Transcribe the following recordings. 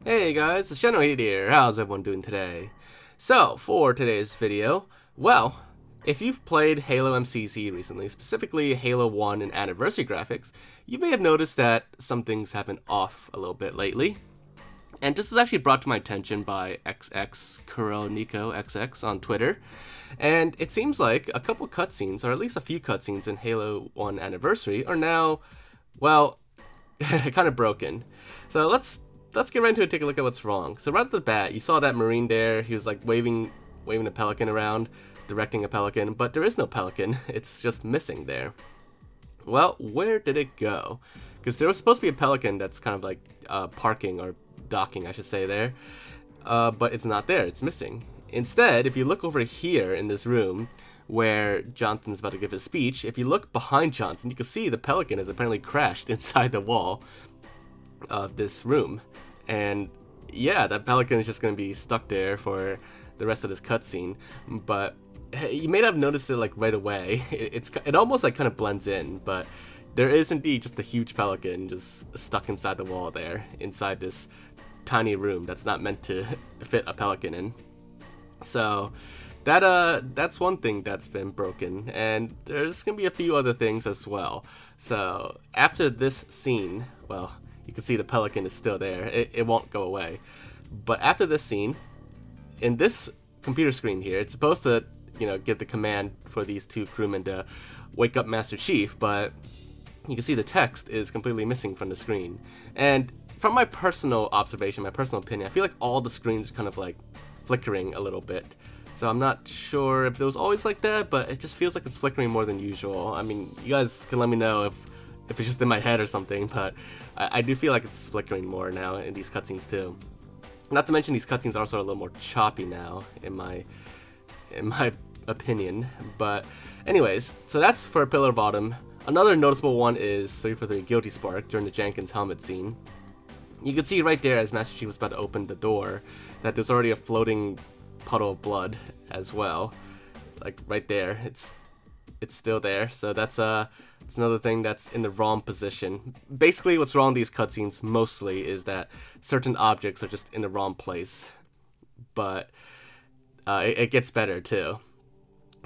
Hey guys, it's Generalkidd here. How's everyone doing today? So, for today's video, well, if you've played Halo MCC recently, specifically Halo 1 and Anniversary graphics, you may have noticed that some things have been off a little bit lately. And this was actually brought to my attention by XX Nico XX on Twitter. And it seems like a couple cutscenes, or at least a few cutscenes in Halo 1 Anniversary, are now, well, kind of broken. So let's get right into it and take a look at what's wrong. So right off the bat, you saw that Marine there. He was like waving a pelican around, directing a pelican, but there is no pelican. It's just missing there. Well, where did it go? Because there was supposed to be a pelican that's kind of like parking or docking, I should say, there. But it's not there. It's missing. Instead, if you look over here in this room where Jonathan's about to give his speech, if you look behind Johnson, you can see the pelican has apparently crashed inside the wall of this room. And yeah, that pelican is just going to be stuck there for the rest of this cutscene. But hey, you may not have noticed it like right away. It almost like kind of blends in, but there is indeed just a huge pelican just stuck inside the wall there, inside this tiny room that's not meant to fit a pelican in. So that's one thing that's been broken, and there's gonna be a few other things as well. So after this scene, well, you can see the pelican is still there. It won't go away. But after this scene, in this computer screen here, it's supposed to, give the command for these two crewmen to wake up Master Chief, but you can see the text is completely missing from the screen. And from my personal observation, my personal opinion, I feel like all the screens are kind of like flickering a little bit. So I'm not sure if it was always like that, but it just feels like it's flickering more than usual. I mean, you guys can let me know if it's just in my head or something, but I do feel like it's flickering more now in these cutscenes too. Not to mention these cutscenes are also a little more choppy now, in my opinion. But anyways, so that's for Pillar Bottom. Another noticeable one is 343 Guilty Spark during the Jenkins helmet scene. You can see right there as Master Chief was about to open the door that there's already a floating puddle of blood as well. Like right there, it's still there. So that's it's another thing that's in the wrong position. Basically, what's wrong with these cutscenes mostly is that certain objects are just in the wrong place. But it gets better too.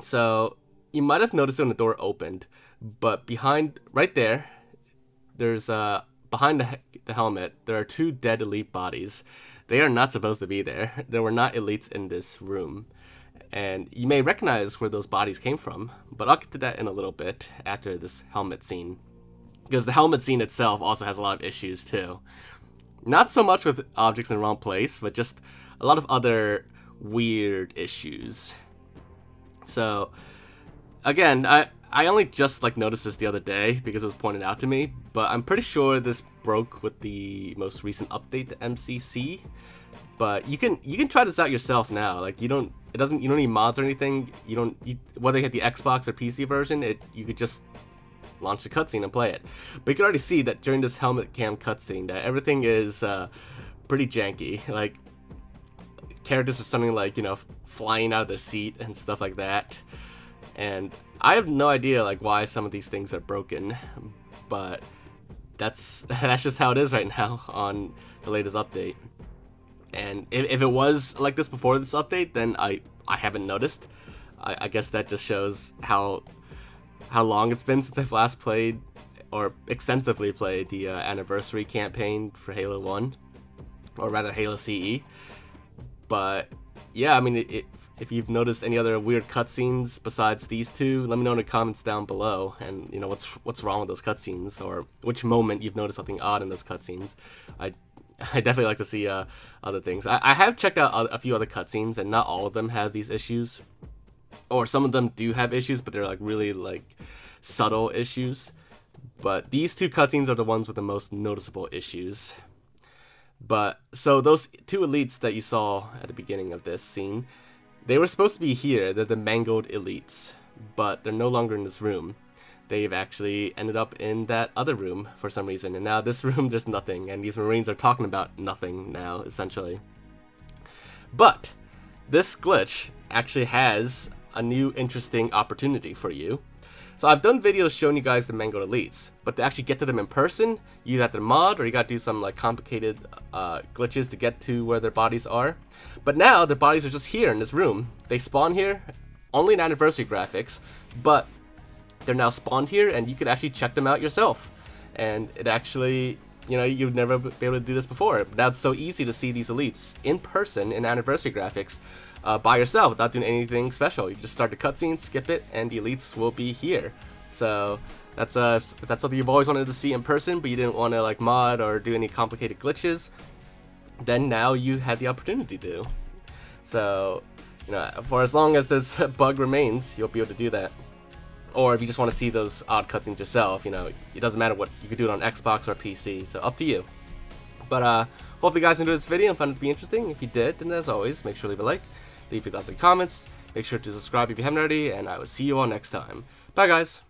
So you might have noticed it when the door opened, but right there, there's behind the helmet, there are two dead elite bodies. They are not supposed to be there. There were not elites in this room. And you may recognize where those bodies came from, but I'll get to that in a little bit after this helmet scene. Because the helmet scene itself also has a lot of issues too. Not so much with objects in the wrong place, but just a lot of other weird issues. So, again, I only just noticed this the other day because it was pointed out to me, but I'm pretty sure this broke with the most recent update to MCC. But you can try this out yourself now. You don't need mods or anything. Whether you have the Xbox or PC version, you could just launch the cutscene and play it. But you can already see that during this helmet cam cutscene that everything is pretty janky. Like characters are something flying out of their seat and stuff like that. And I have no idea why some of these things are broken, but that's just how it is right now on the latest update. And if it was like this before this update, then I haven't noticed. I guess that just shows how long it's been since I've last played, or extensively played, the Anniversary campaign for Halo 1, or rather Halo CE. But yeah, I mean, if you've noticed any other weird cutscenes besides these two, let me know in the comments down below. And what's wrong with those cutscenes, or which moment you've noticed something odd in those cutscenes. I definitely like to see other things. I have checked out a few other cutscenes, and not all of them have these issues. Or some of them do have issues, but they're really subtle issues. But these two cutscenes are the ones with the most noticeable issues. But so those two elites that you saw at the beginning of this scene, they were supposed to be here. They're the mangled elites, but they're no longer in this room. They've actually ended up in that other room for some reason, and now this room there's nothing, and these Marines are talking about nothing now, essentially. But this glitch actually has a new interesting opportunity for you. So I've done videos showing you guys the Mangled Elites, but to actually get to them in person, you either have to mod or you gotta do some like complicated glitches to get to where their bodies are. But now their bodies are just here in this room. They spawn here, only in anniversary graphics, but they're now spawned here and you could actually check them out yourself. And it actually, you know, you'd never be able to do this before. Now it's so easy to see these elites in person in anniversary graphics by yourself without doing anything special. You just start the cutscene, skip it, and the elites will be here. So that's something you've always wanted to see in person, but you didn't want to like mod or do any complicated glitches. Then now you had the opportunity to. So, you know, for as long as this bug remains, you'll be able to do that. Or if you just want to see those odd cutscenes yourself, you know, it doesn't matter what, you could do it on Xbox or PC, so up to you. But hope you guys enjoyed this video and found it to be interesting. If you did, then as always, make sure to leave a like, leave your thoughts and comments, make sure to subscribe if you haven't already, and I will see you all next time. Bye guys!